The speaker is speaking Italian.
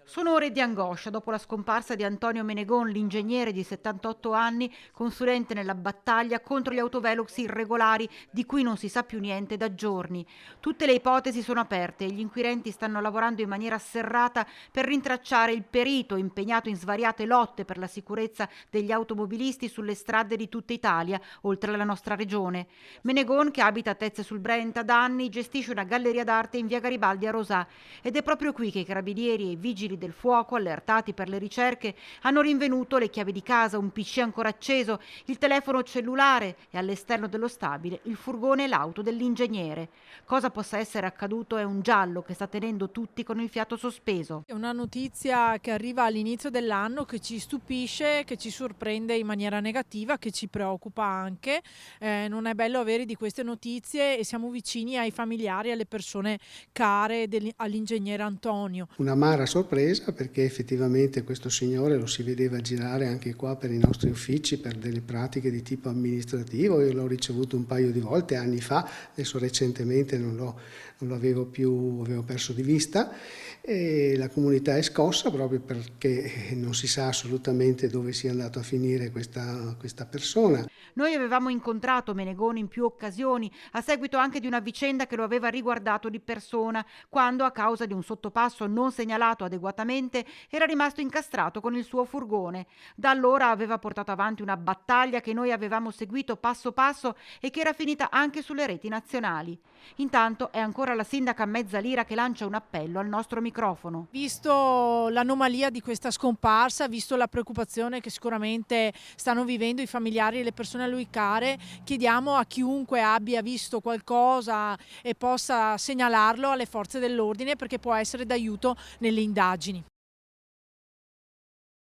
Sono ore di angoscia dopo la scomparsa di Antonio Menegon, l'ingegnere di 78 anni, consulente nella battaglia contro gli autovelox irregolari di cui non si sa più niente da giorni. Tutte le ipotesi sono aperte e gli inquirenti stanno lavorando in maniera serrata per rintracciare il perito impegnato in svariate lotte per la sicurezza degli automobilisti sulle strade di tutta Italia, oltre alla nostra regione. Menegon, che abita a Tezze sul Brenta da anni, gestisce una galleria d'arte in via Garibaldi a Rosà ed è proprio qui che i carabinieri e i vigili del fuoco, allertati per le ricerche, hanno rinvenuto le chiavi di casa, un PC ancora acceso, il telefono cellulare e all'esterno dello stabile il furgone e l'auto dell'ingegnere. Cosa possa essere accaduto è un giallo che sta tenendo tutti con il fiato sospeso. È una notizia che arriva all'inizio dell'anno che ci stupisce, che ci sorprende in maniera negativa, che ci preoccupa anche. Non è bello avere di queste notizie e siamo vicini ai familiari, alle persone care all'ingegnere Antonio. Un'amara sorpresa perché effettivamente questo signore lo si vedeva girare anche qua per i nostri uffici per delle pratiche di tipo amministrativo. Io l'ho ricevuto un paio di volte anni fa, adesso recentemente non lo avevo più, avevo perso di vista, e la comunità è scossa proprio perché non si sa assolutamente dove sia andato a finire questa persona. Noi avevamo incontrato Menegoni in più occasioni, a seguito anche di una vicenda che lo aveva riguardato di persona, quando a causa di un sottopasso non segnalato adeguatamente era rimasto incastrato con il suo furgone. Da allora aveva portato avanti una battaglia che noi avevamo seguito passo passo e che era finita anche sulle reti nazionali. Intanto è ancora la sindaca Mezzalira che lancia un appello al nostro microfono. Visto l'anomalia di questa scomparsa, visto la preoccupazione che sicuramente stanno vivendo i familiari e le persone a lui care, chiediamo a chiunque abbia visto qualcosa e possa segnalarlo alle forze dell'ordine perché può essere d'aiuto nelle indagini.